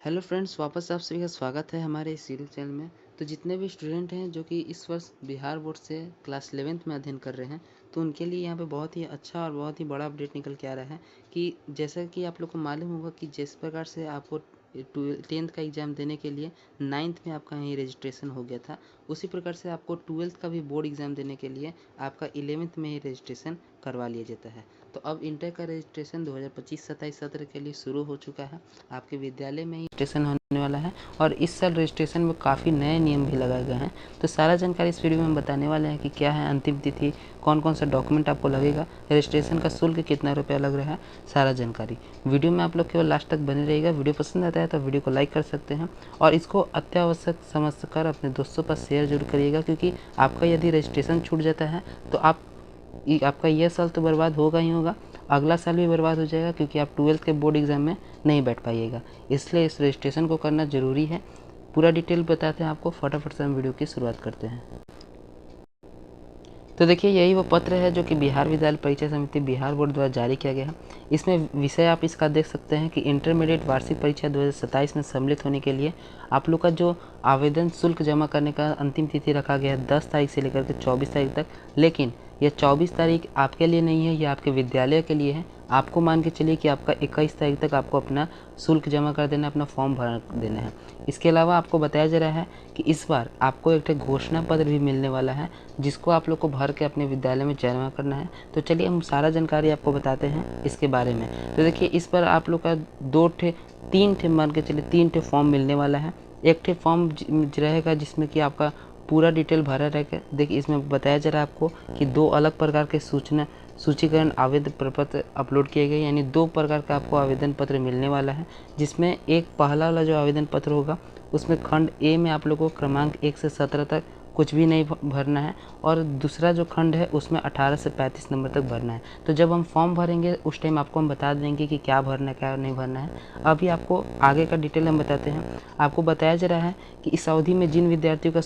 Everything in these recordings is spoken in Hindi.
हेलो फ्रेंड्स, वापस आप सभी का स्वागत है हमारे इस यूट्यूब चैनल में। तो जितने भी स्टूडेंट हैं जो कि इस वर्ष बिहार बोर्ड से क्लास 11th में अध्ययन कर रहे हैं, तो उनके लिए यहाँ पे बहुत ही अच्छा और बहुत ही बड़ा अपडेट निकल के आ रहा है कि जैसा कि आप लोग को मालूम होगा कि जिस प्रकार से आपको 10th का एग्ज़ाम देने के लिए 9th में आपका यहीं रजिस्ट्रेशन हो गया था, उसी प्रकार से आपको 12th का भी बोर्ड एग्ज़ाम देने के लिए आपका 11th में ही रजिस्ट्रेशन करवा लिया जाता है। तो अब इंटर का रजिस्ट्रेशन 2025-27 सत्र के लिए शुरू हो चुका है। आपके विद्यालय में ही रजिस्ट्रेशन होने वाला है और इस साल रजिस्ट्रेशन में काफ़ी नए नियम भी लगाए गए हैं। तो सारा जानकारी इस वीडियो में हम बताने वाले हैं कि क्या है अंतिम तिथि, कौन कौन सा डॉक्यूमेंट आपको लगेगा, रजिस्ट्रेशन का शुल्क कितना रुपया लग रहा है, सारा जानकारी वीडियो में आप लोग केवल लास्ट तक बने रहिएगा। वीडियो पसंद आता है तो वीडियो को लाइक कर सकते हैं और इसको अत्यावश्यक समझकर अपने दोस्तों पर शेयर जरूर करिएगा, क्योंकि आपका यदि रजिस्ट्रेशन छूट जाता है तो आपका यह साल तो बर्बाद होगा ही होगा, अगला साल भी बर्बाद हो जाएगा, क्योंकि आप 12th के बोर्ड एग्ज़ाम में नहीं बैठ पाइएगा। इसलिए इस रजिस्ट्रेशन को करना ज़रूरी है। पूरा डिटेल बताते हैं आपको, फटाफट से हम वीडियो की शुरुआत करते हैं। तो देखिए, यही वो पत्र है जो कि बिहार विद्यालय परीक्षा समिति बिहार बोर्ड द्वारा जारी किया गया है। इसमें विषय आप इसका देख सकते हैं कि इंटरमीडिएट वार्षिक परीक्षा 2027 में सम्मिलित होने के लिए आप लोग का जो आवेदन शुल्क जमा करने का अंतिम तिथि रखा गया है 10 तारीख से लेकर के 24 तारीख तक, लेकिन यह 24 तारीख आपके लिए नहीं है, यह आपके विद्यालय के लिए है। आपको मान के चलिए कि आपका 21 तारीख तक आपको अपना शुल्क जमा कर देना है, अपना फॉर्म भर देना है। इसके अलावा आपको बताया जा रहा है कि इस बार आपको एक घोषणा पत्र भी मिलने वाला है, जिसको आप लोग को भर के अपने विद्यालय में जमा करना है। तो चलिए हम सारा जानकारी आपको बताते हैं इसके बारे में। तो देखिए, इस बार आप लोग का तीन ठे मान के चलिए 3 ठे फॉर्म मिलने वाला है। एक ठे फॉर्म रहेगा जिसमें कि आपका पूरा डिटेल भरा रहेगा। देखिए, इसमें बताया जा रहा है आपको कि 2 अलग प्रकार के सूचीकरण आवेदन प्रपत्र अपलोड किए गए, यानी 2 प्रकार का आपको आवेदन पत्र मिलने वाला है। जिसमें एक पहला वाला जो आवेदन पत्र होगा उसमें खंड ए में आप लोगों को क्रमांक 1 से 17 तक कुछ भी नहीं भरना है, और दूसरा जो खंड है उसमें 18 से 35 नंबर तक भरना है। तो जब हम फॉर्म भरेंगे उस टाइम आपको हम बता देंगे कि क्या भरना है क्या नहीं भरना है। अभी आपको आगे का डिटेल हम बताते हैं। आपको बताया जा रहा है कि इस अवधि में जिन विद्यार्थियों का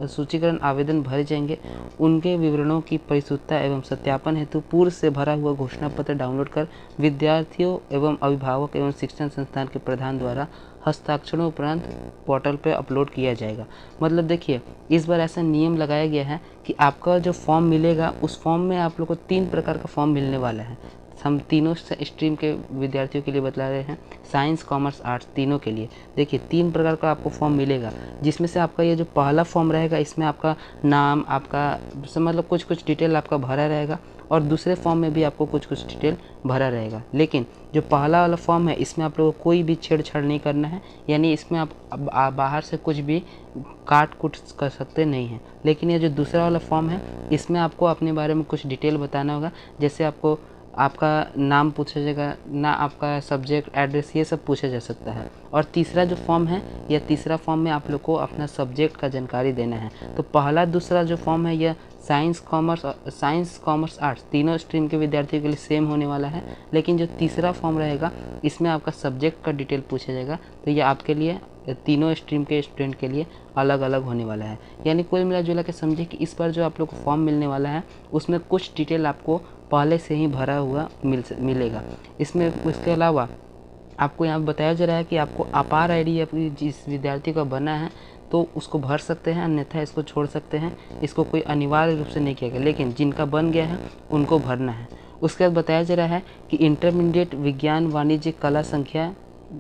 सूचीकरण आवेदन भरे जाएंगे, उनके विवरणों की परिशुद्धता एवं सत्यापन हेतु पूर्व से भरा हुआ घोषणा पत्र डाउनलोड कर विद्यार्थियों एवं अभिभावक एवं शिक्षण संस्थान के प्रधान द्वारा हस्ताक्षरों उपरांत पोर्टल पर अपलोड किया जाएगा। मतलब देखिए, इस बार ऐसा नियम लगाया गया है कि आपका जो फॉर्म मिलेगा उस फॉर्म में आप लोग को 3 प्रकार का फॉर्म मिलने वाला है। हम तीनों स्ट्रीम के विद्यार्थियों के लिए बतला रहे हैं, साइंस कॉमर्स आर्ट्स तीनों के लिए। देखिए, 3 प्रकार का आपको फॉर्म मिलेगा, जिसमें से आपका ये जो पहला फॉर्म रहेगा इसमें आपका नाम, आपका मतलब कुछ डिटेल आपका भरा रहेगा, और दूसरे फॉर्म में भी आपको कुछ डिटेल भरा रहेगा। लेकिन जो पहला वाला फॉर्म है इसमें आप लोगों को कोई भी छेड़छाड़ नहीं करना है, यानी इसमें आप बाहर से कुछ भी काट कुट कर सकते नहीं हैं। लेकिन ये जो दूसरा वाला फॉर्म है इसमें आपको अपने बारे में कुछ डिटेल बताना होगा, जैसे आपको आपका नाम पूछा जाएगा ना, आपका सब्जेक्ट एड्रेस, ये सब पूछा जा सकता है। और तीसरा जो फॉर्म है, या तीसरा फॉर्म में आप लोग को अपना सब्जेक्ट का जानकारी देना है। तो पहला दूसरा जो फॉर्म है यह साइंस कॉमर्स आर्ट्स तीनों स्ट्रीम के विद्यार्थियों के लिए सेम होने वाला है। लेकिन जो तीसरा फॉर्म रहेगा इसमें आपका सब्जेक्ट का डिटेल पूछा जाएगा, तो ये आपके लिए तीनों स्ट्रीम के स्टूडेंट के लिए अलग अलग होने वाला है। यानी कुल मिला जुला के समझिए कि इस बार जो आप लोग को फॉर्म मिलने वाला है उसमें कुछ डिटेल आपको पहले से ही भरा हुआ मिलेगा। इसमें इसके अलावा आपको यहाँ बताया जा रहा है कि आपको अपार आईडी अपनी जिस विद्यार्थी का बना है तो उसको भर सकते हैं, अन्यथा इसको छोड़ सकते हैं। इसको कोई अनिवार्य रूप से नहीं किया गया, लेकिन जिनका बन गया है उनको भरना है। उसके बाद बताया जा रहा है कि इंटरमीडिएट विज्ञान वाणिज्य कला संख्या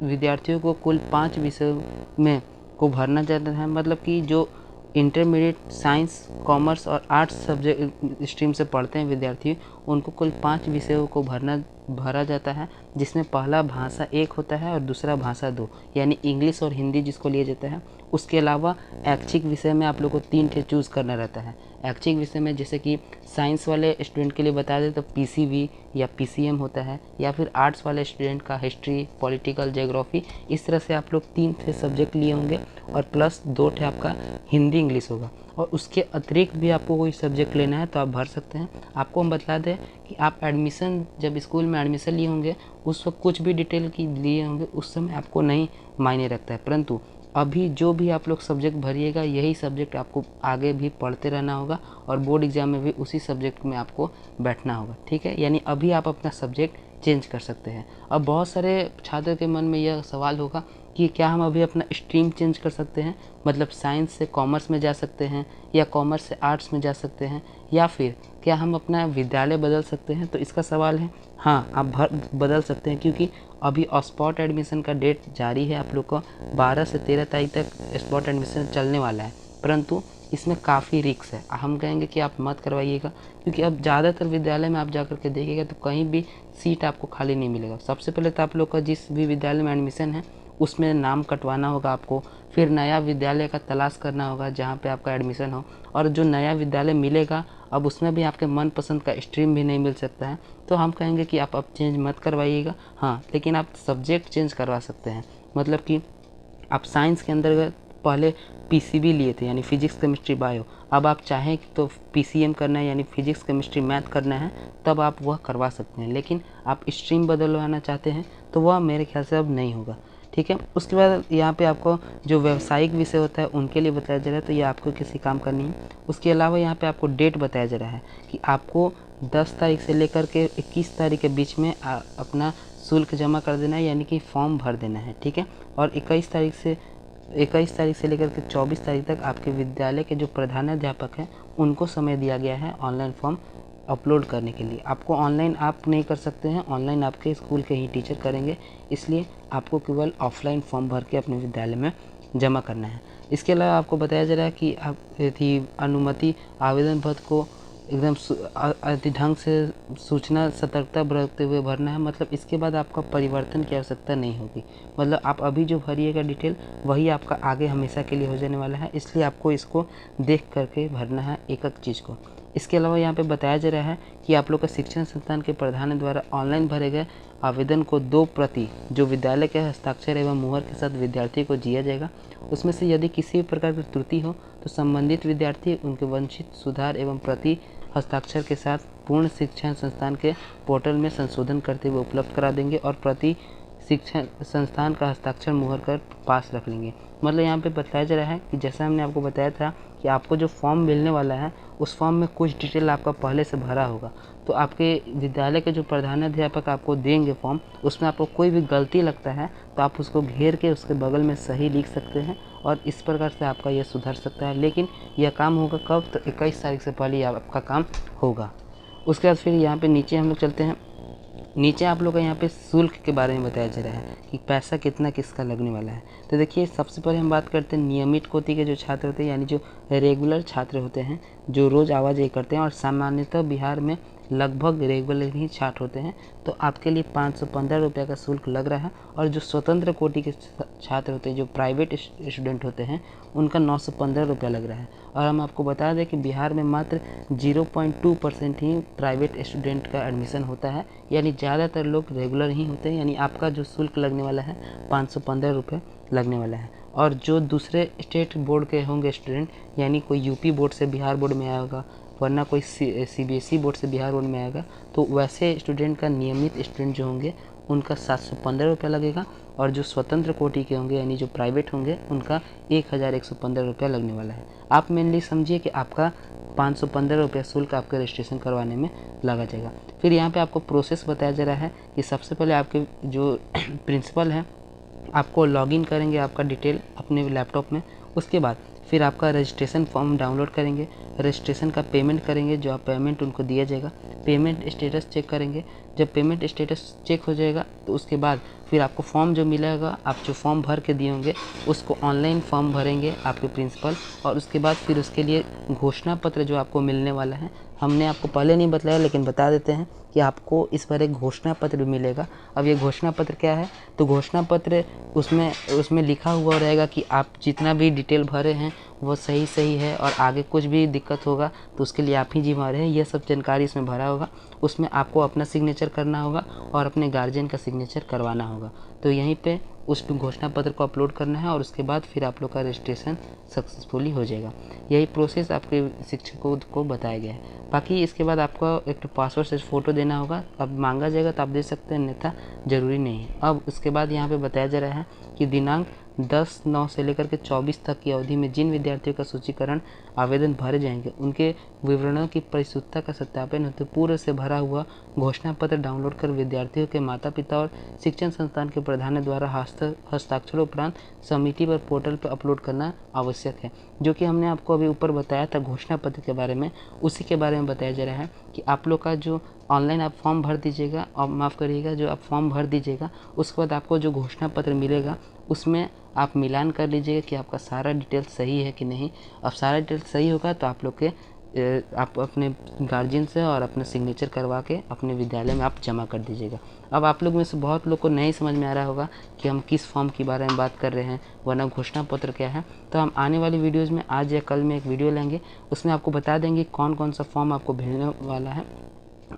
विद्यार्थियों को कुल 5 विषयों में को भरना जाता है। मतलब कि जो इंटरमीडिएट साइंस कॉमर्स और आर्ट्स सब्जेक्ट स्ट्रीम से पढ़ते हैं विद्यार्थी, उनको कुल 5 विषयों को भरा जाता है, जिसमें पहला भाषा 1 होता है और दूसरा भाषा 2, यानी इंग्लिश और हिंदी जिसको लिया जाता है। उसके अलावा ऐच्छिक विषय में आप लोग को 3 ठे चूज़ करना रहता है। ऐच्छिक विषय में जैसे कि साइंस वाले स्टूडेंट के लिए बता दें तो पीसीबी या पीसीएम होता है, या फिर आर्ट्स वाले स्टूडेंट का हिस्ट्री, पॉलिटिकल, ज्योग्राफी। इस तरह से आप लोग 3 ठे सब्जेक्ट लिए होंगे, और प्लस 2 ठे आपका हिंदी इंग्लिश होगा। और उसके अतिरिक्त भी आपको कोई सब्जेक्ट लेना है तो आप भर सकते हैं। आपको हम बता दें कि आप एडमिशन जब स्कूल में एडमिशन लिए होंगे उस वक्त कुछ भी डिटेल की लिए होंगे, उस समय आपको नहीं मायने रखता है, परंतु अभी जो भी आप लोग सब्जेक्ट भरिएगा यही सब्जेक्ट आपको आगे भी पढ़ते रहना होगा, और बोर्ड एग्जाम में भी उसी सब्जेक्ट में आपको बैठना होगा। ठीक है, यानी अभी आप अपना सब्जेक्ट चेंज कर सकते हैं। अब बहुत सारे छात्रों के मन में यह सवाल होगा कि क्या हम अभी अपना स्ट्रीम चेंज कर सकते हैं, मतलब साइंस से कॉमर्स में जा सकते हैं या कॉमर्स से आर्ट्स में जा सकते हैं, या फिर क्या हम अपना विद्यालय बदल सकते हैं। तो इसका सवाल है हाँ, आप बदल सकते हैं, क्योंकि अभी स्पॉट एडमिशन का डेट जारी है। आप लोग को 12 से 13 तारीख तक स्पॉट एडमिशन चलने वाला है, परंतु इसमें काफ़ी रिस्क है। हम कहेंगे कि आप मत करवाइएगा, क्योंकि अब ज़्यादातर विद्यालय में आप जाकर के देखिएगा तो कहीं भी सीट आपको खाली नहीं मिलेगा। सबसे पहले तो आप लोग का जिस भी विद्यालय में एडमिशन है उसमें नाम कटवाना होगा आपको, फिर नया विद्यालय का तलाश करना होगा जहाँ पे आपका एडमिशन हो, और जो नया विद्यालय मिलेगा अब उसमें भी आपके मनपसंद का स्ट्रीम भी नहीं मिल सकता है। तो हम कहेंगे कि आप अब चेंज मत करवाइएगा। हाँ, लेकिन आप सब्जेक्ट चेंज करवा सकते हैं, मतलब कि आप साइंस के अंतर्गत पहले पीसीबी लिए थे, यानी फिजिक्स केमिस्ट्री बायो, अब आप चाहें तो पीसीएम करना है यानी फिजिक्स केमिस्ट्री मैथ करना है, तब आप वह करवा सकते हैं। लेकिन आप स्ट्रीम बदलवाना चाहते हैं तो वह मेरे ख्याल से अब नहीं होगा, ठीक है। उसके बाद यहाँ पे आपको जो व्यावसायिक विषय होता है उनके लिए बताया जा रहा है, तो ये आपको किसी काम का नहीं है। उसके अलावा यहाँ पे आपको डेट बताया जा रहा है कि आपको 10 तारीख से लेकर के 21 तारीख के बीच में अपना शुल्क जमा कर देना है, यानी कि फॉर्म भर देना है, ठीक है। और 21 तारीख से लेकर के 24 तारीख तक आपके विद्यालय के जो प्रधानाध्यापक हैं उनको समय दिया गया है ऑनलाइन फॉर्म अपलोड करने के लिए। आपको ऑनलाइन आप नहीं कर सकते हैं, ऑनलाइन आपके स्कूल के ही टीचर करेंगे, इसलिए आपको केवल ऑफलाइन फॉर्म भर के अपने विद्यालय में जमा करना है। इसके अलावा आपको बताया जा रहा है कि आप यदि अनुमति आवेदन पत्र को एकदम ढंग से सूचना सतर्कता बरतते हुए भरना है, मतलब इसके बाद आपका परिवर्तन की आवश्यकता नहीं होगी। मतलब आप अभी जो भरिएगा डिटेल वही आपका आगे हमेशा के लिए हो जाने वाला है, इसलिए आपको इसको देख करके भरना है एक एक चीज़ को। इसके अलावा यहाँ पे बताया जा रहा है कि आप लोग का शिक्षण संस्थान के प्रधान द्वारा ऑनलाइन भरे गए आवेदन को 2 प्रति जो विद्यालय के हस्ताक्षर एवं मुहर के साथ विद्यार्थी को दिया जाएगा। उसमें से यदि किसी भी प्रकार की त्रुटि हो तो संबंधित विद्यार्थी उनके वंचित सुधार एवं प्रति हस्ताक्षर के साथ पूर्ण शिक्षण संस्थान के पोर्टल में संशोधन करते हुए उपलब्ध करा देंगे और प्रति शिक्षण संस्थान का हस्ताक्षर मुहर कर पास रख लेंगे। मतलब यहाँ पे बताया जा रहा है कि जैसा हमने आपको बताया था कि आपको जो फॉर्म मिलने वाला है उस फॉर्म में कुछ डिटेल आपका पहले से भरा होगा, तो आपके विद्यालय के जो प्रधानाध्यापक आपको देंगे फॉर्म, उसमें आपको कोई भी गलती लगता है तो आप उसको घेर के उसके बगल में सही लिख सकते हैं और इस प्रकार से आपका यह सुधर सकता है। लेकिन यह काम होगा कब? तो 21 तारीख से पहले आपका काम होगा। उसके बाद फिर यहाँ पे नीचे हम लोग चलते हैं। नीचे आप लोग का यहाँ पे शुल्क के बारे में बताया जा रहा है कि पैसा कितना किसका लगने वाला है। तो देखिए, सबसे पहले हम बात करते हैं नियमित कोटि के जो छात्र होते हैं, यानी जो रेगुलर छात्र होते हैं जो रोज़ आवाजाही करते हैं, और सामान्यतः बिहार में लगभग रेगुलर ही छात्र होते हैं, तो आपके लिए 515 रुपये का शुल्क लग रहा है। और जो स्वतंत्र कोटि के छात्र होते हैं, जो प्राइवेट स्टूडेंट होते हैं, उनका 915 रुपया लग रहा है। और हम आपको बता दें कि बिहार में मात्र 0.2% ही प्राइवेट स्टूडेंट का एडमिशन होता है, यानी ज़्यादातर लोग रेगुलर ही होते हैं। यानी आपका जो शुल्क लगने वाला है 515 रुपये लगने वाला है। और जो दूसरे स्टेट बोर्ड के होंगे स्टूडेंट, यानी कोई यूपी बोर्ड से बिहार बोर्ड में आया होगा, वरना कोई सीबीएसई बोर्ड से बिहार बोर्ड में आएगा, तो वैसे स्टूडेंट का नियमित स्टूडेंट जो होंगे उनका 715 रुपया लगेगा। और जो स्वतंत्र कोटि के होंगे यानी जो प्राइवेट होंगे उनका 1115 रुपया लगने वाला है। आप मेनली समझिए कि आपका 515 रुपया शुल्क आपके रजिस्ट्रेशन करवाने में लगा जाएगा। फिर यहाँ पे आपको प्रोसेस बताया जा रहा है कि सबसे पहले आपके जो प्रिंसिपल हैं आपको लॉगिन करेंगे आपका डिटेल अपने लैपटॉप में। उसके बाद फिर आपका रजिस्ट्रेशन फॉर्म डाउनलोड करेंगे, रजिस्ट्रेशन का पेमेंट करेंगे, जो आप पेमेंट उनको दिया जाएगा, पेमेंट स्टेटस चेक करेंगे। जब पेमेंट स्टेटस चेक हो जाएगा तो उसके बाद फिर आपको फॉर्म जो मिलेगा, आप जो फॉर्म भर के दिए होंगे उसको ऑनलाइन फॉर्म भरेंगे आपके प्रिंसिपल। और उसके बाद फिर उसके लिए घोषणा पत्र जो आपको मिलने वाला है, हमने आपको पहले नहीं बताया लेकिन बता देते हैं कि आपको इस पर एक घोषणा पत्र भी मिलेगा। अब ये घोषणा पत्र क्या है? तो घोषणा पत्र उसमें लिखा हुआ रहेगा कि आप जितना भी डिटेल भरे हैं वो सही है, और आगे कुछ भी दिक्कत होगा तो उसके लिए आप ही जिम्मेदार हैं। यह सब जानकारी इसमें भरा होगा। उसमें आपको अपना सिग्नेचर करना होगा और अपने गार्जियन का सिग्नेचर करवाना होगा। तो यहीं पे उस घोषणा पत्र को अपलोड करना है और उसके बाद फिर आप लोग का रजिस्ट्रेशन सक्सेसफुली हो जाएगा। यही प्रोसेस आपके शिक्षकों को बताया गया है। बाकी इसके बाद आपको एक पासवर्ड साइज फ़ोटो देना होगा। अब मांगा जाएगा तो आप दे सकते हैं, अन्यथा ज़रूरी नहीं है। अब उसके बाद यहाँ पे बताया जा रहा है कि दिनांक 10/9 से लेकर के 24 तक की अवधि में जिन विद्यार्थियों का सूचीकरण आवेदन भरे जाएंगे उनके विवरणों की परिशुद्धता का सत्यापन हेतु पूर्व से भरा हुआ घोषणा पत्र डाउनलोड कर विद्यार्थियों के माता पिता और शिक्षण संस्थान के प्रधान द्वारा हस्ताक्षर उपरांत समिति पर पोर्टल पर अपलोड करना आवश्यक है। जो कि हमने आपको अभी ऊपर बताया था घोषणा पत्र के बारे में, उसी के बारे में बताया जा रहा है कि आप लोग का जो ऑनलाइन आप फॉर्म भर दीजिएगा, और माफ़ करिएगा, जो आप फॉर्म भर दीजिएगा उसके बाद आपको जो घोषणा पत्र मिलेगा उसमें आप मिलान कर लीजिएगा कि आपका सारा डिटेल सही है कि नहीं। अब सारा डिटेल सही होगा तो आप लोग के आप अपने गार्जियन से और अपने सिग्नेचर करवा के अपने विद्यालय में आप जमा कर दीजिएगा। अब आप लोग में से बहुत लोग को नहीं समझ में आ रहा होगा कि हम किस फॉर्म के बारे में बात कर रहे हैं, वरना घोषणा पत्र क्या है। तो हम आने वाली वीडियोज़ में आज या कल में एक वीडियो लेंगे, उसमें आपको बता देंगे कौन कौन सा फॉर्म आपको भेजने वाला है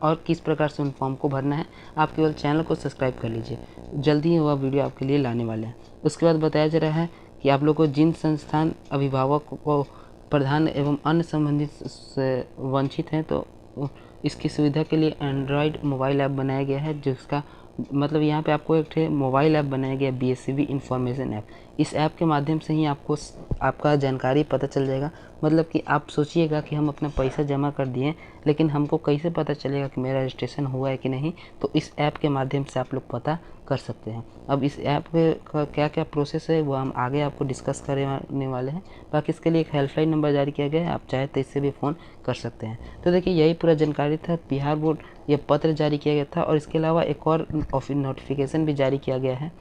और किस प्रकार से उन फॉर्म को भरना है। आप केवल चैनल को सब्सक्राइब कर लीजिए, जल्दी ही वह वीडियो आपके लिए लाने वाले हैं। उसके बाद बताया जा रहा है कि आप लोग को जिन संस्थान अभिभावक को प्रधान एवं अन्य संबंधित से वंचित हैं तो इसकी सुविधा के लिए एंड्रॉयड मोबाइल ऐप बनाया गया है, जिसका मतलब यहाँ पे आपको एक मोबाइल ऐप बनाया गया BSCB इन्फॉर्मेशन ऐप। इस ऐप के माध्यम से ही आपको आपका जानकारी पता चल जाएगा। मतलब कि आप सोचिएगा कि हम अपना पैसा जमा कर दिए, लेकिन हमको कैसे पता चलेगा कि मेरा रजिस्ट्रेशन हुआ है कि नहीं। तो इस ऐप के माध्यम से आप लोग पता कर सकते हैं। अब इस ऐप का क्या क्या प्रोसेस है वो हम आगे आपको डिस्कस करने वाले हैं। बाकी इसके लिए एक हेल्पलाइन नंबर जारी किया गया है, आप चाहे तो इससे भी फ़ोन कर सकते हैं। तो देखिए यही पूरा जानकारी था। बिहार बोर्ड ये पत्र जारी किया गया था और इसके अलावा एक और नोटिफिकेशन भी जारी किया गया है,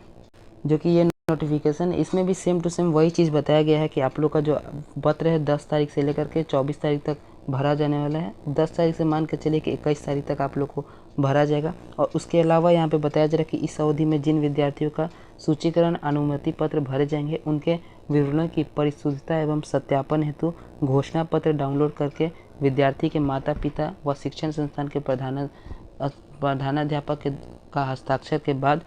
जो कि ये नोटिफिकेशन इसमें भी सेम टू सेम वही चीज़ बताया गया है कि आप लोग का जो पत्र है 10 तारीख से लेकर के 24 तारीख तक भरा जाने वाला है। 10 तारीख से मान के चलिए कि 21 तारीख तक आप लोग को भरा जाएगा। और उसके अलावा यहाँ पे बताया जा रहा है कि इस अवधि में जिन विद्यार्थियों का सूचीकरण अनुमति पत्र भरे जाएंगे उनके विवरणों की परिशुद्धता एवं सत्यापन हेतु घोषणा पत्र डाउनलोड करके विद्यार्थी के माता पिता व शिक्षण संस्थान के प्रधानाध्यापक का हस्ताक्षर के बाद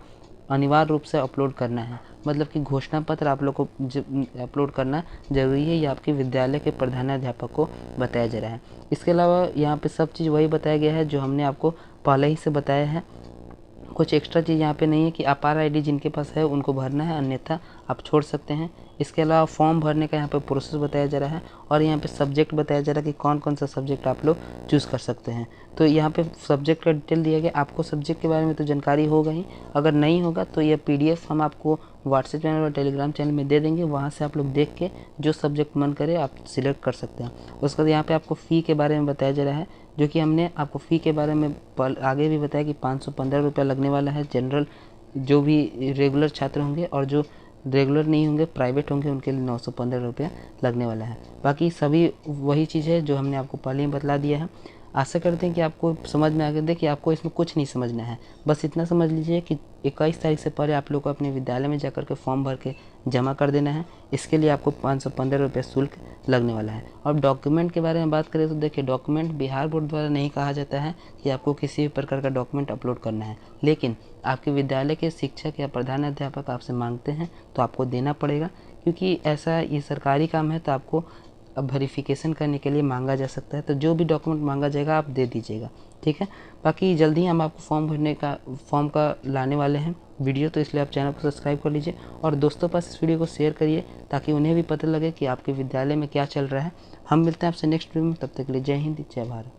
अनिवार्य रूप से अपलोड करना है। मतलब कि घोषणा पत्र आप लोग को अपलोड करना जरूरी है, ये आपके विद्यालय के प्रधानाध्यापक को बताया जा रहा है। इसके अलावा यहाँ पे सब चीज़ वही बताया गया है जो हमने आपको पहले ही से बताया है। कुछ एक्स्ट्रा चीज़ यहाँ पे नहीं है कि अपार आईडी जिनके पास है उनको भरना है, अन्यथा आप छोड़ सकते हैं। इसके अलावा फॉर्म भरने का यहाँ पे प्रोसेस बताया जा रहा है और यहाँ पे सब्जेक्ट बताया जा रहा है कि कौन कौन सा सब्जेक्ट आप लोग चूज़ कर सकते हैं। तो यहाँ पे सब्जेक्ट का डिटेल दिया गया। आपको सब्जेक्ट के बारे में तो जानकारी होगा ही, अगर नहीं होगा तो ये PDF हम आपको व्हाट्सएप चैनल और टेलीग्राम चैनल में दे देंगे, वहाँ से आप लोग देख के जो सब्जेक्ट मन करे आप सिलेक्ट कर सकते हैं। उसके बाद यहाँ पे आपको फ़ी के बारे में बताया जा रहा है, जो कि हमने आपको फ़ी के बारे में आगे भी बताया कि 515 रुपया लगने वाला है जनरल जो भी रेगुलर छात्र होंगे, और जो रेगुलर नहीं होंगे प्राइवेट होंगे उनके लिए 915 रुपया लगने वाला है। बाकी सभी वही चीज़ है जो हमने आपको पहले ही बतला दिया है। आशा करते हैं कि आपको समझ में आ गया। देखिए आपको इसमें कुछ नहीं समझना है, बस इतना समझ लीजिए कि 21 तारीख से पहले आप लोग को अपने विद्यालय में जाकर के फॉर्म भर के जमा कर देना है। इसके लिए आपको 515 रुपये शुल्क लगने वाला है। और डॉक्यूमेंट के बारे में बात करें तो देखिए डॉक्यूमेंट बिहार बोर्ड द्वारा नहीं कहा जाता है कि आपको किसी भी प्रकार का डॉक्यूमेंट अपलोड करना है, लेकिन आपके विद्यालय के शिक्षक या प्रधानाध्यापक आपसे मांगते हैं तो आपको देना पड़ेगा, क्योंकि ऐसा ये सरकारी काम है तो आपको अब वेरिफिकेशन करने के लिए मांगा जा सकता है। तो जो भी डॉक्यूमेंट मांगा जाएगा आप दे दीजिएगा, ठीक है। बाकी जल्दी ही हम आपको फॉर्म का लाने वाले हैं वीडियो, तो इसलिए आप चैनल को सब्सक्राइब कर लीजिए और दोस्तों पास इस वीडियो को शेयर करिए ताकि उन्हें भी पता लगे कि आपके विद्यालय में क्या चल रहा है। हम मिलते हैं आपसे नेक्स्ट वीडियो में, तब तक के लिए जय हिंद जय भारत।